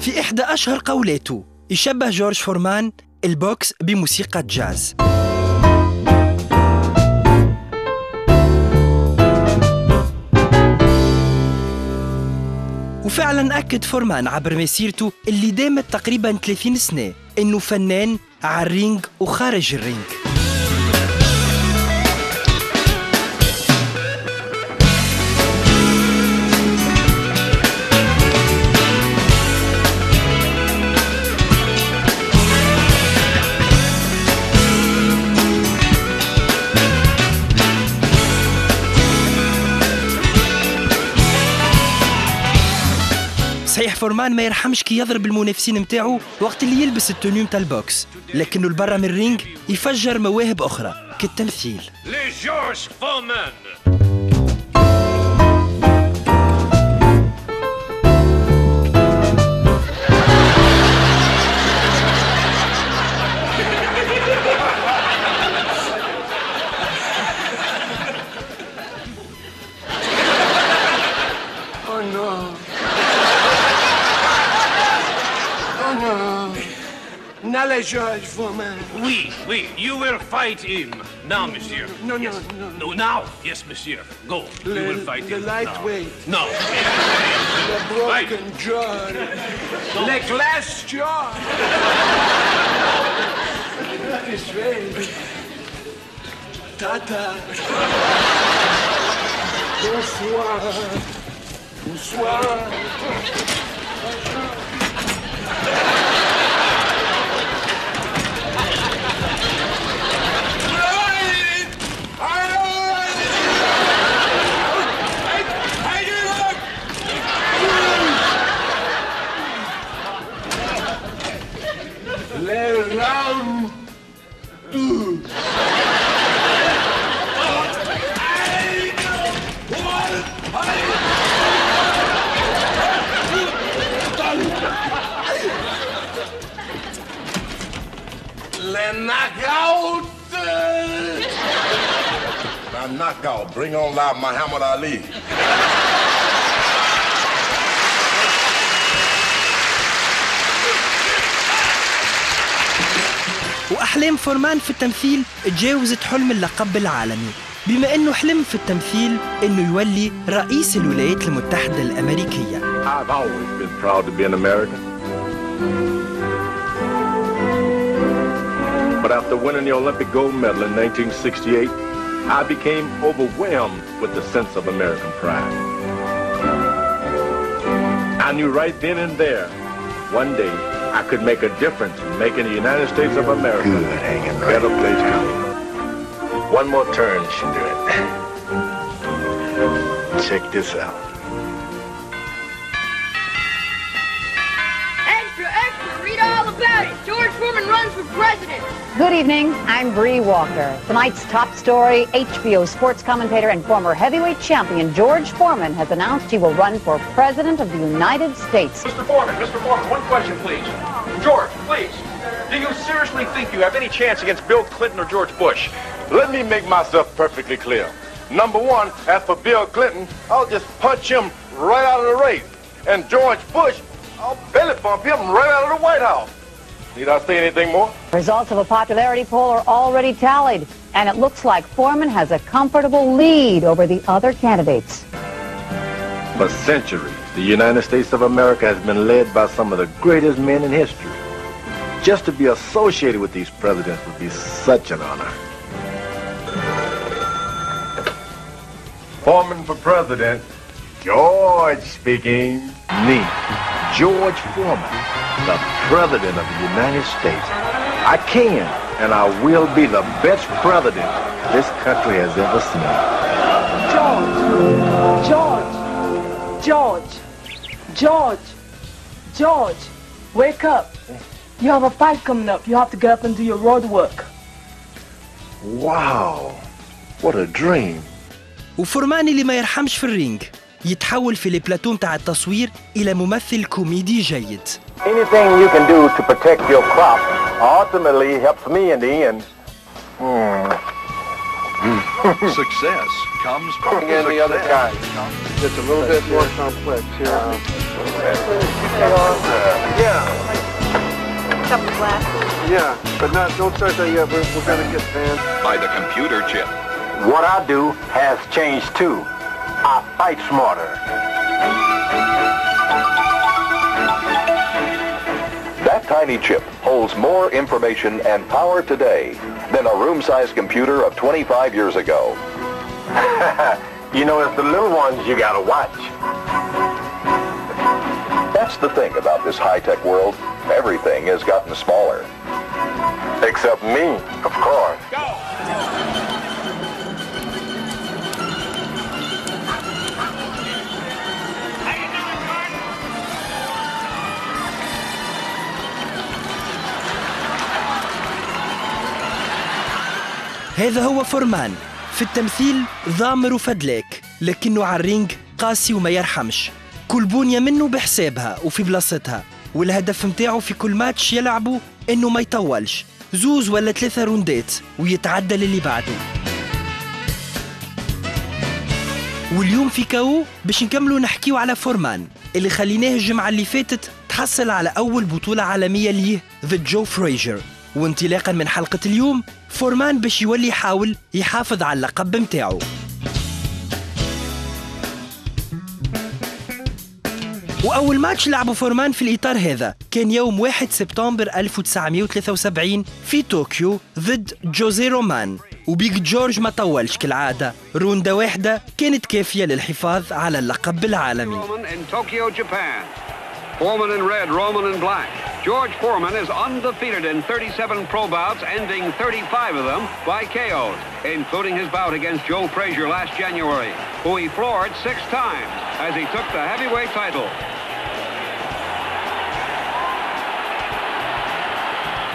في إحدى أشهر قولاته يشبه جورج فورمان البوكس بموسيقى جاز. وفعلا أكد فورمان عبر مسيرته اللي دامت تقريبا 30 سنة إنه فنان على الرينج وخارج الرينج. صحيح فورمان ما يرحمش كي يضرب المنافسين متاعو وقت اللي يلبس التونيو متاع البوكس، لكنه البرا من الرينج يفجر مواهب أخرى كالتمثيل. جورج فورمان. George Foreman. Oui, you will fight him. Now, monsieur. No, now. Yes, monsieur. Go. You will fight him. The lightweight. No. The broken jaw. The glass jaw. This way. Tata. Bonsoir. Knockout. Bring on live Muhammad Ali. وأحلام فورمان في التمثيل تجاوزت حلم اللقب العالمي، بما أنه حلم في التمثيل أنه يولي رئيس الولايات المتحدة الأمريكية. I've always been proud to be an American. But after winning the Olympic gold medal in 1968, I became overwhelmed with the sense of American pride. I knew right then and there, one day, I could make a difference in making the United States of America a better place to live. One more turn should do it. Check this out. Extra, read all about it. George Foreman runs for president. Good evening, I'm Bree Walker. Tonight's top story, HBO sports commentator and former heavyweight champion George Foreman has announced he will run for President of the United States. Mr. Foreman, one question, please. George, please, do you seriously think you have any chance against Bill Clinton or George Bush? Let me make myself perfectly clear. Number one, as for Bill Clinton, I'll just punch him right out of the race. And George Bush, I'll belly bump him right out of the White House. Need I say anything more? Results of a popularity poll are already tallied, and it looks like Foreman has a comfortable lead over the other candidates. For centuries, the United States of America has been led by some of the greatest men in history. Just to be associated with these presidents would be such an honor. Foreman for president, George speaking. Me, George Foreman, the President of the United States. I can and I will be the best president this country has ever seen. George, wake up. You have a fight coming up. You have to get up and do your road work. Wow, what a dream. وفورمان اللي ما يرحمش في الرينج يتحول في البلاتو متاع التصوير إلى ممثل كوميدي جيد. Anything you can do to protect your crop ultimately helps me in the end. Success comes from And the other guy. It's a little bit more complex here. Yeah, left. Yeah, but don't start that yet. We're gonna get banned. By the computer chip. What I do has changed too. I fight smarter. That tiny chip holds more information and power today than a room-sized computer of 25 years ago. You know, it's the little ones you gotta watch. That's the thing about this high-tech world. Everything has gotten smaller. Except me, of course. Go! هذا هو فورمان، في التمثيل ضامر وفدلاك، لكنه على الرينج قاسي وما يرحمش. كل بونية منه بحسابها وفي بلاصتها، والهدف متاعه في كل ماتش يلعبه إنه ما يطولش، 2 ولا 3 روندات ويتعدى للي بعده. واليوم في كاو باش نكملوا نحكيو على فورمان اللي خليناه الجمعة اللي فاتت تحصل على أول بطولة عالمية ليه ضد جو فريجر. وانطلاقا من حلقة اليوم فورمان باش يولي يحاول يحافظ على اللقب متاعه. وأول ماتش لعبه فورمان في الإطار هذا كان يوم 1 سبتمبر 1973 في طوكيو ضد جوزيه رومان. وبيج جورج ما طولش كالعادة، روندة واحدة كانت كافية للحفاظ على اللقب العالمي. Foreman in red, Roman in black. George Foreman is undefeated in 37 pro bouts, ending 35 of them by KOs, including his bout against Joe Frazier last January, who he floored 6 times as he took the heavyweight title.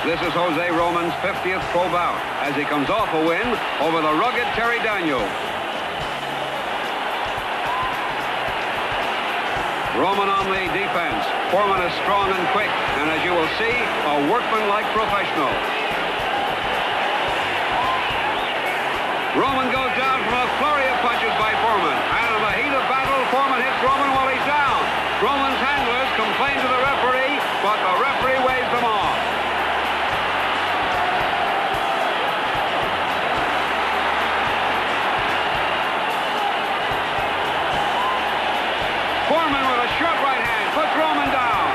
This is Jose Roman's 50th pro bout as he comes off a win over the rugged Terry Daniels. Roman on the defense. Foreman is strong and quick, and as you will see, a workman-like professional. Roman goes down from a flurry of punches by Foreman, and in the heat of battle, Foreman hits Roman while he's down. Roman's handlers complain to the referee, but the referee waves them off. Foreman with a short right hand puts Roman down.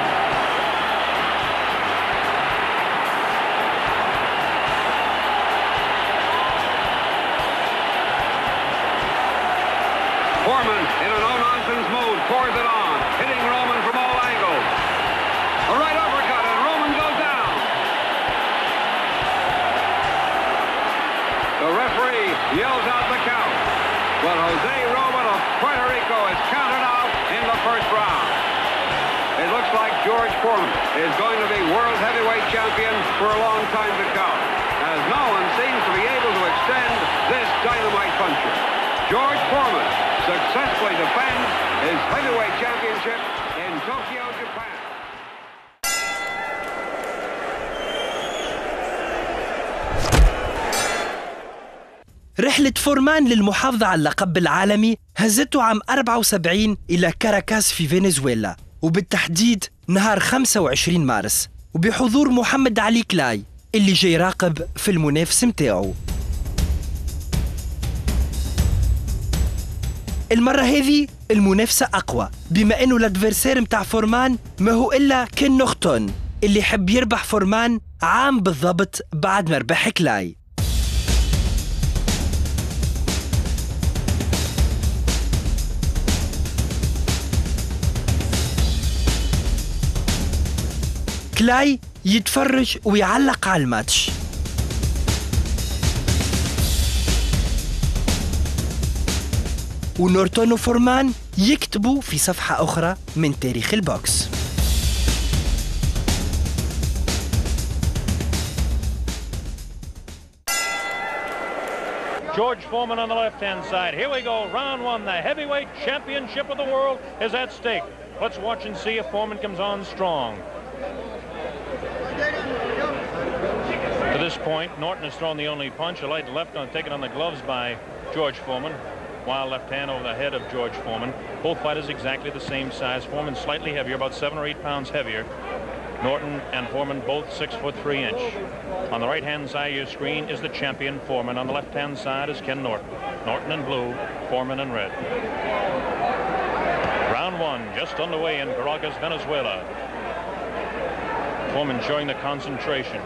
Foreman, in a no-nonsense mood, pours it on, hitting Roman from all angles. A right uppercut, and Roman goes down. The referee yells out the count, but Jose Roman of Puerto Rico is counted out in the first round. It looks like George Foreman is going to be world heavyweight champion for a long time to come, as no one seems to be able to extend this dynamite puncher. George Foreman successfully defends his heavyweight championship in Tokyo, Japan. رحلة فورمان للمحافظة على اللقب العالمي هزته عام 74 إلى كاراكاس في فنزويلا، وبالتحديد نهار 25 مارس، وبحضور محمد علي كلاي اللي جاي يراقب في المنافس متاعه. المرة هذه المنافسة أقوى، بما أنه الادفيرسير متاع فورمان ما هو إلا كين نورتون اللي يحب يربح فورمان عام بالضبط بعد ما ربح كلاي. كلاي يتفرج ويعلق على الماتش. ونورتون وفورمان يكتبوا في صفحة أخرى من تاريخ البوكس. George Foreman on the left-hand side. Here we go, round 1. The heavyweight championship of the world is at stake. Let's watch and see if Foreman comes on strong. To this point, Norton has thrown the only punch. A light left on taken on the gloves by George Foreman. Wild left hand over the head of George Foreman. Both fighters exactly the same size. Foreman slightly heavier, about 7 or 8 pounds heavier. Norton and Foreman both 6'3". On the right-hand side of your screen is the champion, Foreman. On the left-hand side is Ken Norton. Norton in blue, Foreman in red. Round one just underway in Caracas, Venezuela. Foreman showing the concentration.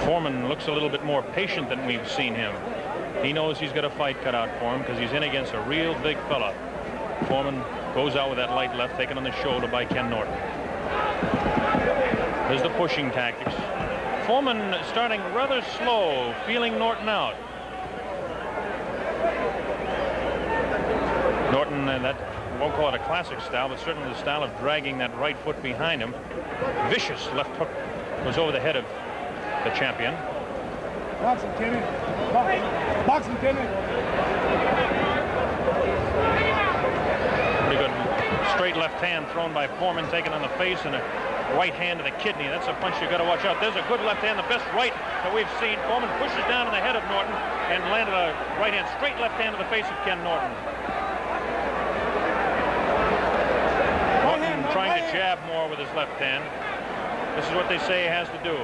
Foreman looks a little bit more patient than we've seen him. He knows he's got a fight cut out for him because he's in against a real big fella. Foreman goes out with that light left taken on the shoulder by Ken Norton. There's the pushing tactics. Foreman starting rather slow, feeling Norton out. Norton, that won't call it a classic style, but certainly the style of dragging that right foot behind him. Vicious left hook was over the head of the champion. Boxing, Kenny. Boxing, Kenny. Pretty good straight left hand thrown by Foreman, taken on the face, and a right hand to the kidney. That's a punch you got to watch out. There's a good left hand, the best right that we've seen. Foreman pushes down on the head of Norton and landed a right hand, straight left hand to the face of Ken Norton. Norton trying to jab more with his left hand. This is what they say he has to do.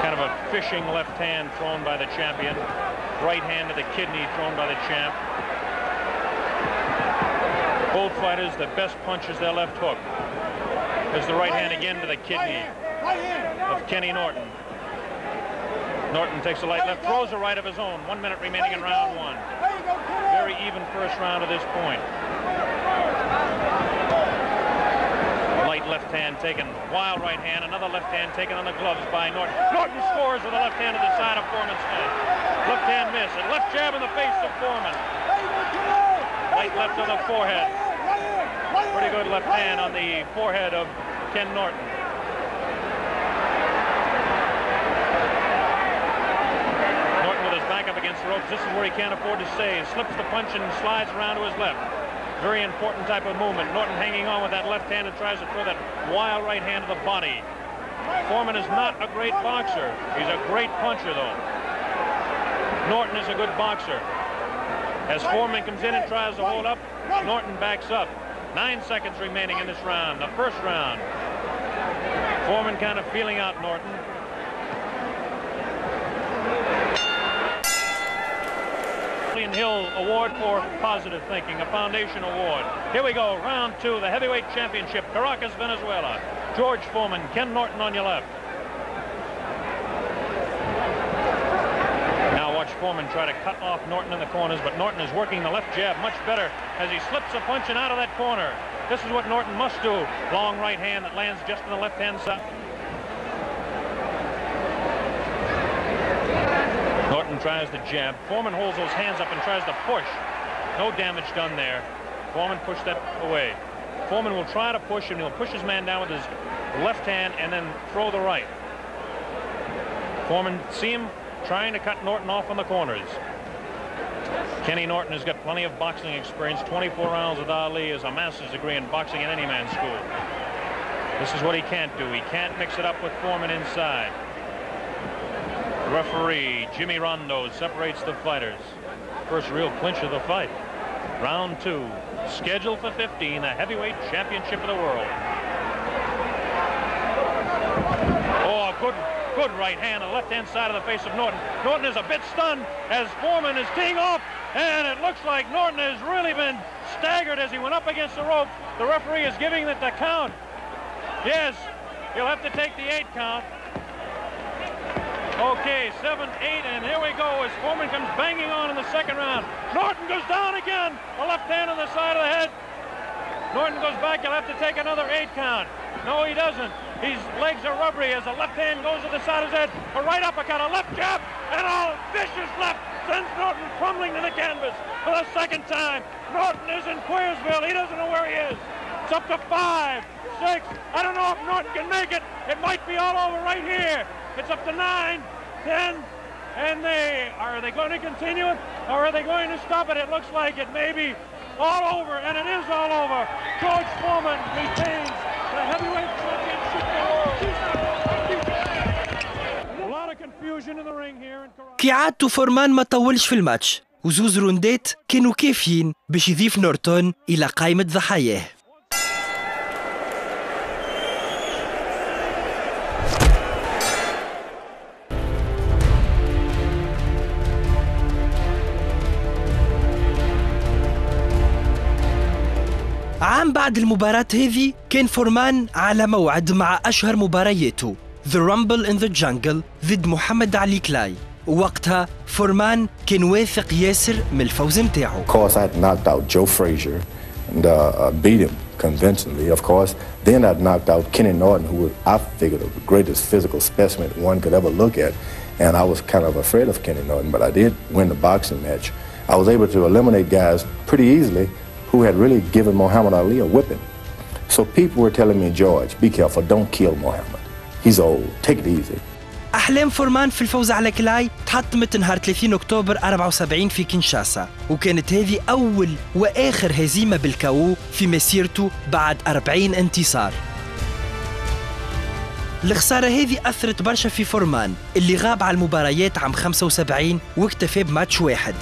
Kind of a fishing left hand thrown by the champion. Right hand to the kidney thrown by the champ. Both fighters, the best punch is their left hook. There's the right hand again to the kidney of Kenny Norton. Norton takes a light left, throws a right of his own. 1 minute remaining in round one. Very even first round to this point. Light left hand taken, wild right hand, another left hand taken on the gloves by Norton. Norton scores with a left hand to the side of Foreman's head. Left hand miss, and left jab in the face of Foreman. Light left on the forehead. Pretty good left hand on the forehead of Ken Norton. Norton with his back up against the ropes. This is where he can't afford to stay. He slips the punch and slides around to his left. Very important type of movement. Norton hanging on with that left hand and tries to throw that wild right hand to the body. Foreman is not a great boxer. He's a great puncher, though. Norton is a good boxer. As Foreman comes in and tries to hold up, Norton backs up. 9 seconds remaining in this round, the first round. Foreman kind of feeling out Norton. Hill Award for Positive Thinking, a foundation award. Here we go, round two, the heavyweight championship, Caracas, Venezuela. George Foreman, Ken Norton on your left. Now watch Foreman try to cut off Norton in the corners, but Norton is working the left jab much better as he slips a punch and out of that corner. This is what Norton must do. Long right hand that lands just on the left-hand side. Norton tries to jab. Foreman holds those hands up and tries to push. No damage done there. Foreman pushed that away. Foreman will try to push and he'll push his man down with his left hand and then throw the right. Foreman, see him trying to cut Norton off on the corners. Kenny Norton has got plenty of boxing experience. 24 rounds with Ali, is a master's degree in boxing at any man's school. This is what he can't do. He can't mix it up with Foreman inside. Referee Jimmy Rondo separates the fighters. First real clinch of the fight. Round two, scheduled for 15, the heavyweight championship of the world. Oh, good right hand on the left-hand side of the face of Norton. Norton is a bit stunned as Foreman is teeing off, and it looks like Norton has really been staggered as he went up against the rope. The referee is giving it the count. Yes, he'll have to take the 8 count. Okay, 7, 8, and here we go as Foreman comes banging on in the second round. Norton goes down again. A left hand on the side of the head. Norton goes back. He'll have to take another 8 count. No, he doesn't. His legs are rubbery as a left hand goes to the side of his head. A right uppercut, a left jab, and a vicious left sends Norton crumbling to the canvas for the second time. Norton is in Queersville. He doesn't know where he is. It's up to 5, 6. I don't know if Norton can make it. It might be all over right here. It's up to 9, 10, and are they going to continue it, or are they going to stop it? It looks like it may be all over, and it is all over. George Foreman retains the heavyweight championship of the world. A lot of confusion in the ring here in Caracas. كعادته فورمان ما طولش في الماتش، وزوز روندات كانوا كافيين باش يضيف نورتون إلى قائمة ضحاياه. عام بعد المباراة هذه كان فورمان على موعد مع أشهر مبارياته The Rumble in the Jungle ضد محمد علي كلاي، ووقتها فورمان كان واثق ياسر من الفوز متاعه. Of course, I had knocked out Joe Frazier and beat him convincingly, of course. Then I knocked out Kenny Norton, who was, I figured, the greatest physical specimen one could ever look at. And I was kind of afraid of Kenny Norton, but I did win the boxing match. I was able to eliminate guys pretty easily who had really given Muhammad Ali a whipping. So people were telling me, George, be careful, don't kill Muhammad. He's old, take it easy. أحلام فورمان في الفوز على كلاي تحطمت نهار 30 أكتوبر 74 في كينشاسا، وكانت هذه أول وآخر هزيمة بالكاو في مسيرته بعد 40 انتصار. الخسارة هذه أثرت برشا في فورمان اللي غاب على المباريات عام 75 واكتفى بماتش واحد.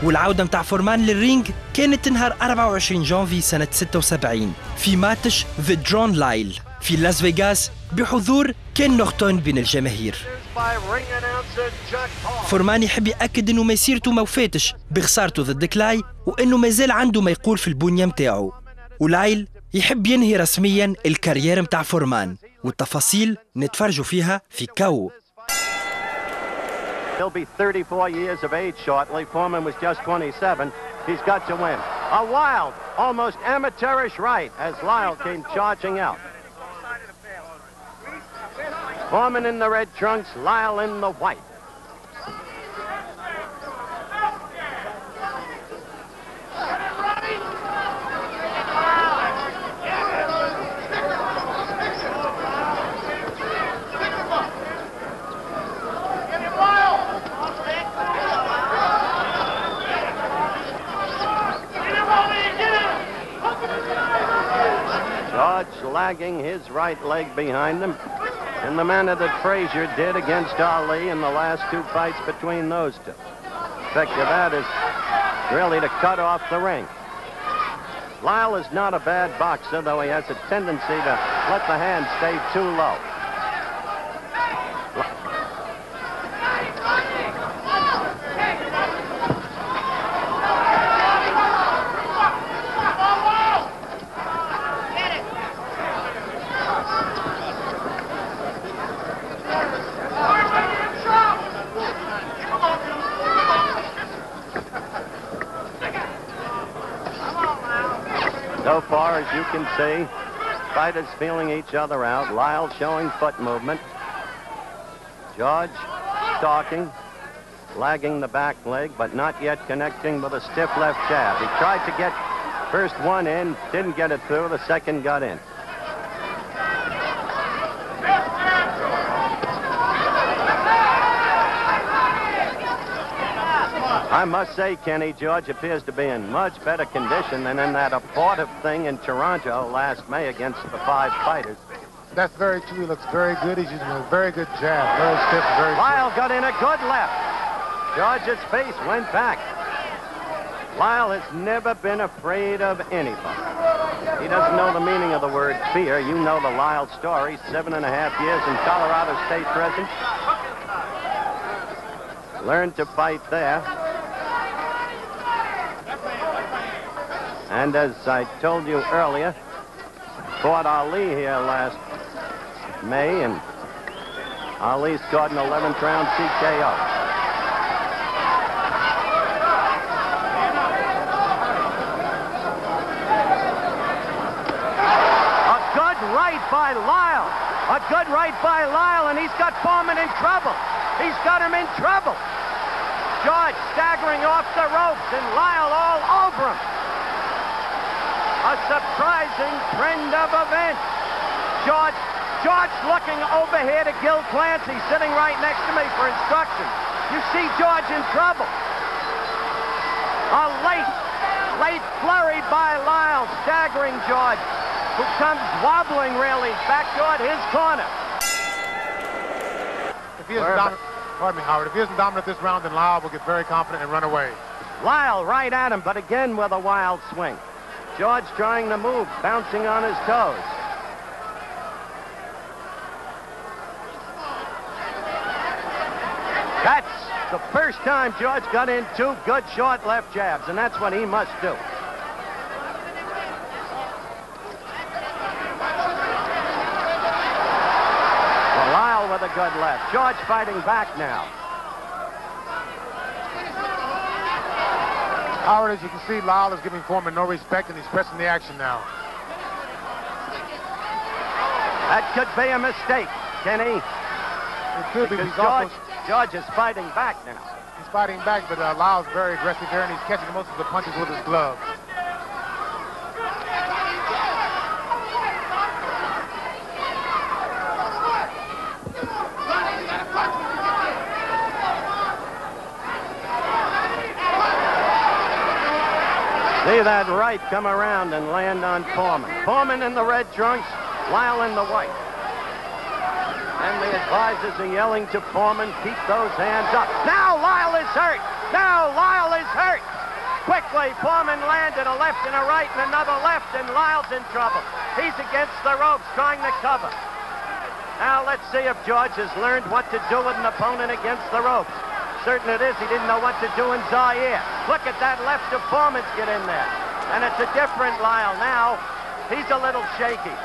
والعودة متاع فورمان للرينج كانت نهار 24 جانفي سنة 76 في ماتش ذا درون لايل في لاس فيغاس بحضور كان نورتون بين الجماهير. فورمان يحب يأكد انه مسيرته ما وفاتش بخسارته ضد كلاي وانه مازال عنده ما يقول في البنية متاعه، ولايل يحب ينهي رسميا الكارير متاع فورمان، والتفاصيل نتفرجوا فيها في كاو. He'll be 34 years of age shortly. Foreman was just 27. He's got to win. A wild, almost amateurish right as Lyle came charging out. Foreman in the red trunks, Lyle in the white. Lagging his right leg behind him in the manner that Frazier did against Ali in the last two fights between those two. The effect of that is really to cut off the ring. Lyle is not a bad boxer, though he has a tendency to let the hand stay too low. So far, as you can see, fighters feeling each other out. Lyle showing foot movement. George stalking, lagging the back leg, but not yet connecting with a stiff left jab. He tried to get first one in, didn't get it through. The second got in. I must say, Kenny, George appears to be in much better condition than in that abortive thing in Toronto last May against the 5 fighters. That's very true. He looks very good. He's using a very good jab. Very stiff, very Lyle got in a good left. George's face went back. Lyle has never been afraid of anybody. He doesn't know the meaning of the word fear. You know the Lyle story. 7.5 years in Colorado State prison. Learned to fight there. And as I told you earlier, fought Ali here last May, and Ali scored an 11th round TKO. A good right by Lyle. A good right by Lyle, and he's got Foreman in trouble. He's got him in trouble. George staggering off the ropes, and Lyle all over him. A surprising trend of events. George looking over here to Gil Clancy, sitting right next to me for instructions. You see George in trouble. A late flurry by Lyle, staggering George, who comes wobbling really back toward his corner. If he isn't dominant, pardon me, Howard, if he isn't dominant this round, then Lyle will get very confident and run away. Lyle right at him, but again with a wild swing. George trying to move, bouncing on his toes. The first time George got in 2 good short left jabs, and that's what he must do. Well, Lyle with a good left. George fighting back now. Howard, as you can see, Lyle is giving Foreman no respect, and he's pressing the action now. That could be a mistake, Kenny. It could be. George is fighting back now. He's fighting back, but Lyle's very aggressive here, and he's catching most of the punches with his glove. See that right come around and land on Foreman. Foreman in the red trunks, Lyle in the white. And the advisors are yelling to Foreman, keep those hands up. Now Lyle is hurt. Now Lyle is hurt. Quickly, Foreman landed a left and a right and another left, and Lyle's in trouble. He's against the ropes trying to cover. Now let's see if George has learned what to do with an opponent against the ropes. Certain it is, he didn't know what to do in Zaire. Look at that left of Foreman's get in there. And it's a different Lyle now. He's a little shaky.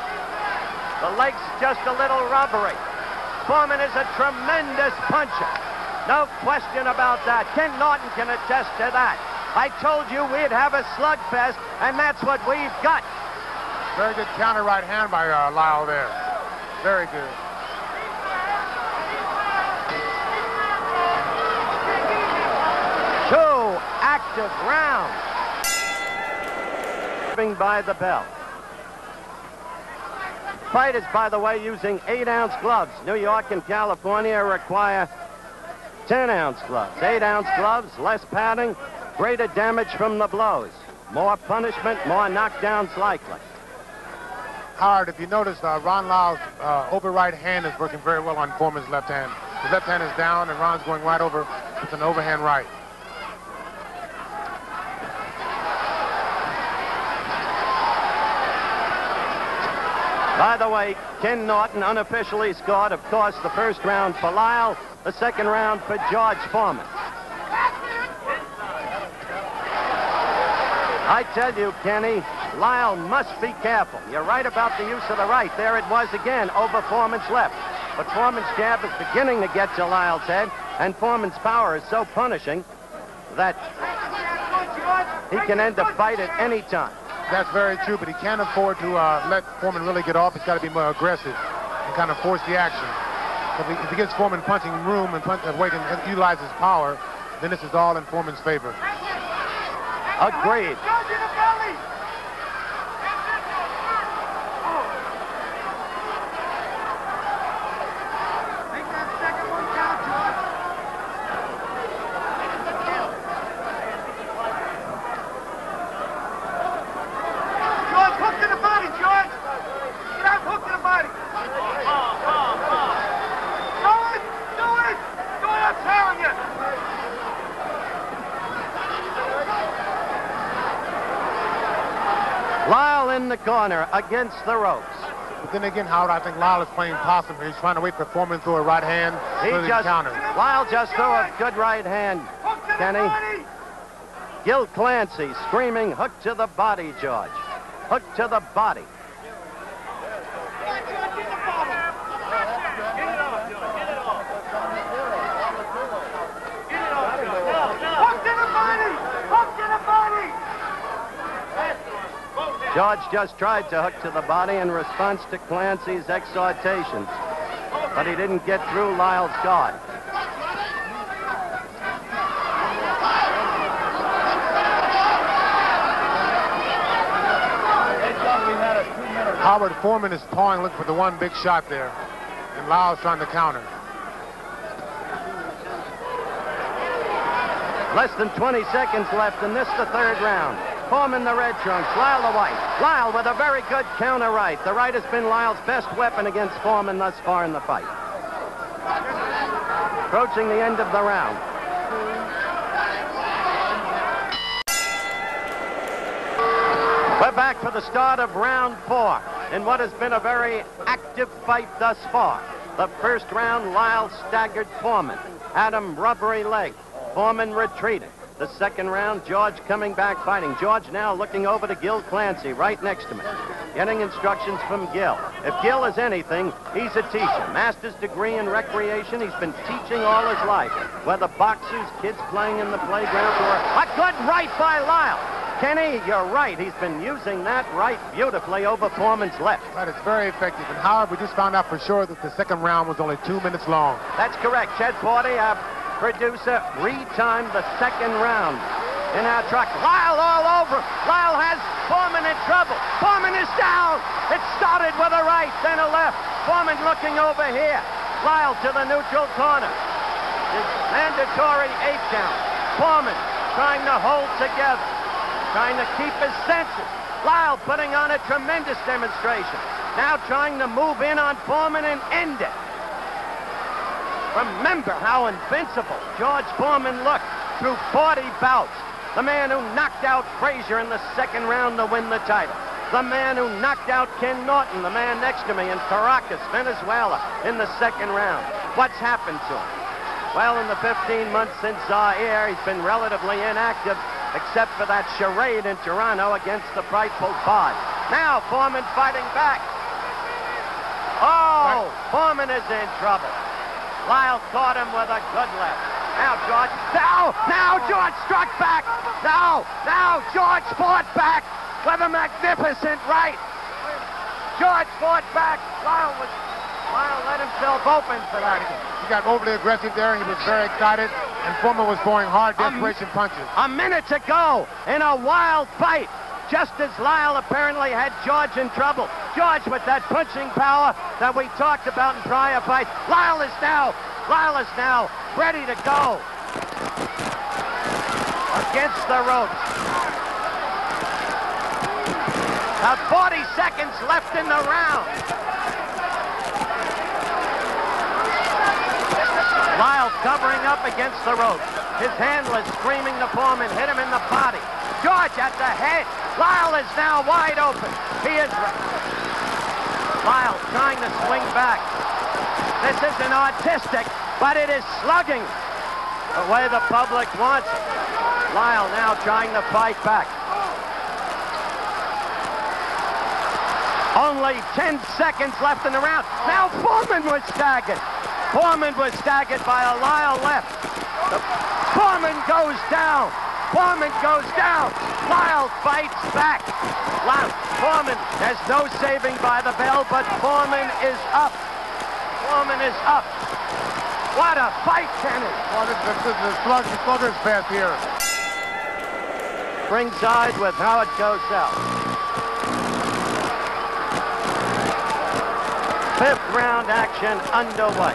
The leg's just a little rubbery. Foreman is a tremendous puncher. No question about that. Ken Norton can attest to that. I told you we'd have a slugfest, and that's what we've got. Very good counter right hand by Lyle there. Very good. Two active rounds. By the bell. Fighters, by the way, using 8-ounce gloves. New York and California require 10-ounce gloves. 8-ounce gloves, less padding, greater damage from the blows. More punishment, more knockdowns likely. Howard, if you notice, Ron Lyle's over right hand is working very well on Foreman's left hand. His left hand is down, and Ron's going right over with an overhand right. By the way, Ken Norton unofficially scored, of course, the first round for Lyle, the second round for George Foreman. I tell you, Kenny, Lyle must be careful. You're right about the use of the right. There it was again, over Foreman's left. But Foreman's jab is beginning to get to Lyle's head, and Foreman's power is so punishing that he can end the fight at any time. That's very true, but he can't afford to let Foreman really get off. He's got to be more aggressive and kind of force the action. If he gives Foreman punching room and weight and utilizes power, then this is all in Foreman's favor. Agreed. Lyle in the corner against the ropes. But then again, Howard, I think Lyle is playing possum here. He's trying to wait for Foreman to throw a right hand. Lyle just threw a good right hand, Kenny. Gil Clancy screaming, hook to the body, George. Hook to the body. George just tried to hook to the body in response to Clancy's exhortations, but he didn't get through Lyle's guard. Howard, Foreman is pawing, looking for the one big shot there, and Lyle's trying to counter. Less than 20 seconds left in this, the third round. Foreman the red trunks, Lyle the white. Lyle with a very good counter right. The right has been Lyle's best weapon against Foreman thus far in the fight. Approaching the end of the round. We're back for the start of round 4 in what has been a very active fight thus far. The first round, Lyle staggered Foreman. Had him rubbery leg. Foreman retreating. The second round, George coming back fighting. George now looking over to Gil Clancy right next to me. Getting instructions from Gil. If Gil is anything, he's a teacher. Master's degree in recreation. He's been teaching all his life. Whether boxers, kids playing in the playground, or a good right by Lyle. Kenny, you're right. He's been using that right beautifully over Foreman's left. Right, it's very effective. And Howard, we just found out for sure that the second round was only 2 minutes long. That's correct. Chet Forty, our producer, retimed the second round in our truck. Lyle all over. Lyle has Foreman in trouble. Foreman is down. It started with a right, then a left. Foreman looking over here. Lyle to the neutral corner. His mandatory 8 count. Foreman trying to hold together. Trying to keep his senses. Lyle putting on a tremendous demonstration. Now trying to move in on Foreman and end it. Remember how invincible George Foreman looked through 40 bouts. The man who knocked out Frazier in the second round to win the title. The man who knocked out Ken Norton, the man next to me in Caracas, Venezuela, in the second round. What's happened to him? Well, in the 15 months since Zaire, he's been relatively inactive, except for that charade in Toronto against the frightful Bod. Now Foreman fighting back. Oh, Foreman is in trouble. Lyle caught him with a good left. Now George, now George struck back. Now George fought back with a magnificent right. George fought back. Lyle let himself open for that. He got overly aggressive there. He was very excited, and Foreman was throwing hard desperation punches. A minute to go in a wild fight. Just as Lyle apparently had George in trouble. George with that punching power that we talked about in prior fights. Lyle is now ready to go. Against the ropes. About 40 seconds left in the round. Lyle covering up against the ropes. His handler screaming to Foreman, hit him in the body. George at the head. Lyle is now wide open. He is ready. Lyle trying to swing back. This isn't artistic, but it is slugging the way the public wants it. Lyle now trying to fight back. Only 10 seconds left in the round. Now Foreman was staggered. Foreman was staggered by a Lyle left. Foreman goes down. Foreman goes down. Lyle fights back. Foreman has no saving by the bell, but Foreman is up. Foreman is up. What a fight, Kenny. Well, this is the slugger's fest here. Ringside with Howard Cosell. 5th round action underway.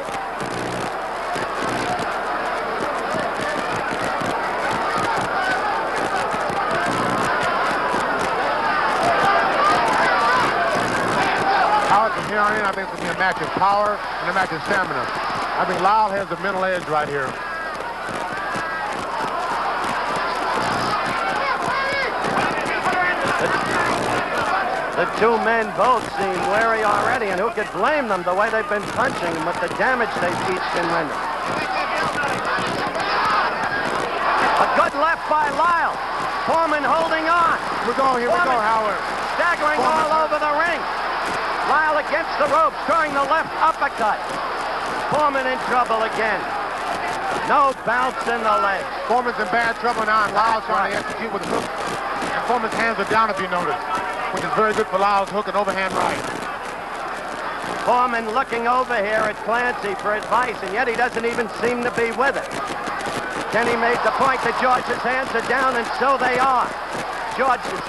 Here on in, I think it's going to be a match of power and a match of stamina. I think Lyle has the mental edge right here. The two men both seem wary already, and who could blame them the way they've been punching and with the damage they've each been rendering. A good left by Lyle. Foreman holding on. Here we go, Howard. Staggering all over the ring. Lyle against the ropes, throwing the left uppercut. Foreman in trouble again. No bounce in the legs. Foreman's in bad trouble now, and Lyle's trying to execute with the hook. And Foreman's hands are down, if you notice, which is very good for Lyle's hook and overhand right. Foreman looking over here at Clancy for advice, and yet he doesn't even seem to be with it. Kenny made the point that George's hands are down, and so they are. George is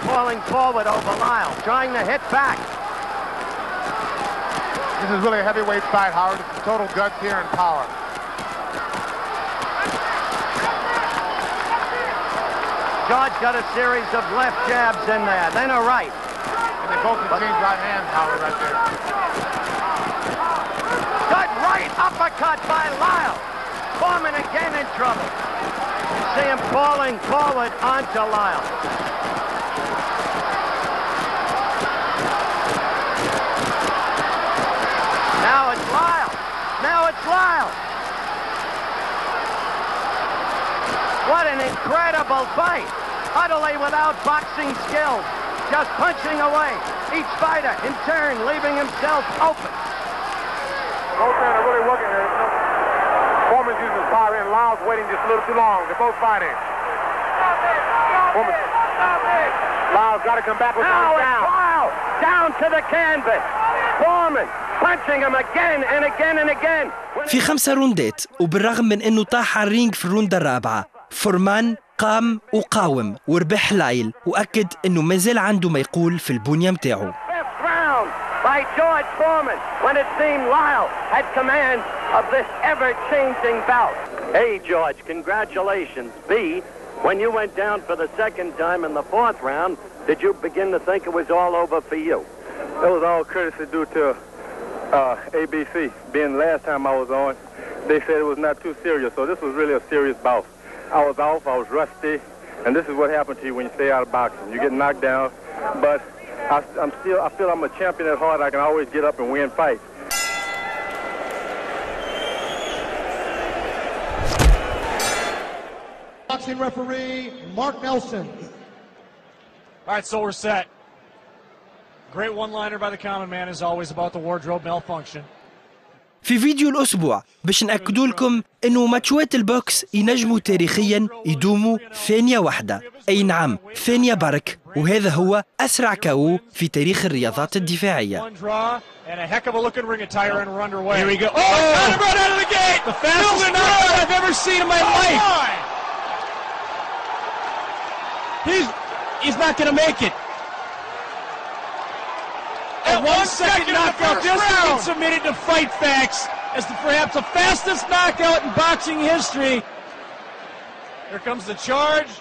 falling forward over Lyle, trying to hit back. This is really a heavyweight fight, Howard. It's total guts here and power. George got a series of left jabs in there, then a right. And they both exchange right hands, Howard, right there. Good right uppercut by Lyle. Foreman again in trouble. You see him falling forward onto Lyle. Now it's Lyle. Now it's Lyle. What an incredible fight. Utterly without boxing skills. Just punching away. Each fighter in turn leaving himself open. Both men are really working here. Foreman's using his power and Lyle's waiting just a little too long. They're both fighting. Foreman. Lyle's got to come back with now down. Lyle down to the canvas. Foreman punching him again and again and again. في 5 روندات وبالرغم من انه طاح على الرينج في الروندة الرابعة، فورمان قام وقاوم وربح لايل واكد انه مازال عنده ما يقول في البنية متاعه. By George Foreman when it seemed Lyle had command of this ever-changing bout. A, George, congratulations. B, when you went down for the second time in the 4th round, did you begin to think it was all over for you? It was all courtesy due to ABC. Being the last time I was on, they said it was not too serious, so this was really a serious bout. I was off, I was rusty, and this is what happens to you when you stay out of boxing. You get knocked down, but I feel I'm a champion at heart. I can always get up and win fights. Boxing referee Mark Nelson. All right, so we're set. Great one-liner by the common man as always about the wardrobe malfunction. في فيديو الأسبوع باش نأكدوا لكم إنه ماتشوات البوكس ينجموا تاريخياً يدوموا ثانية واحدة، أي نعم ثانية برك، وهذا هو أسرع كاو في تاريخ الرياضات الدفاعية. He's not going to make it. A 1-second knockout just to get submitted to Fight Facts as perhaps the fastest knockout in boxing history. Here comes the charge.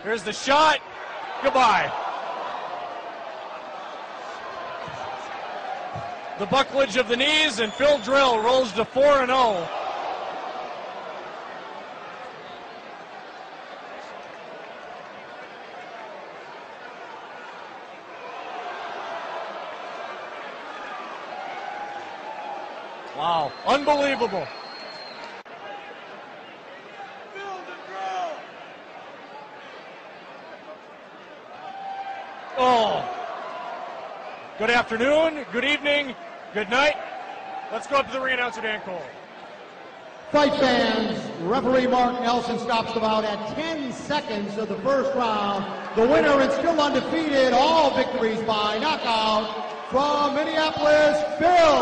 Here's the shot. Goodbye. The bucklage of the knees, and Phil Drill rolls to 4-0. Wow, unbelievable. Oh. Good afternoon, good evening, good night. Let's go up to the ring announcer, Dan Cole. Fight fans, referee Mark Nelson stops the bout at 10 seconds of the first round. The winner and still undefeated, all victories by knockout, from Minneapolis, Phil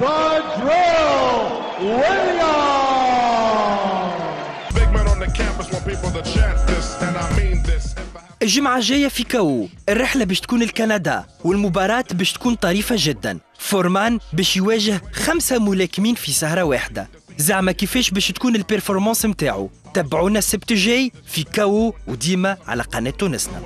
The Drill Williams. Big man on the campus want people to chant this, and I mean this. الجمعة الجاية في كاو الرحلة باش تكون الكندا والمباراة باش تكون طريفة جدا. فورمان باش يواجه 5 ملاكمين في سهرة واحدة. زعما كيفاش باش تكون البيرفورمانس متاعو؟ تابعونا السبت الجاي في كاو وديما على قناة تونسنا.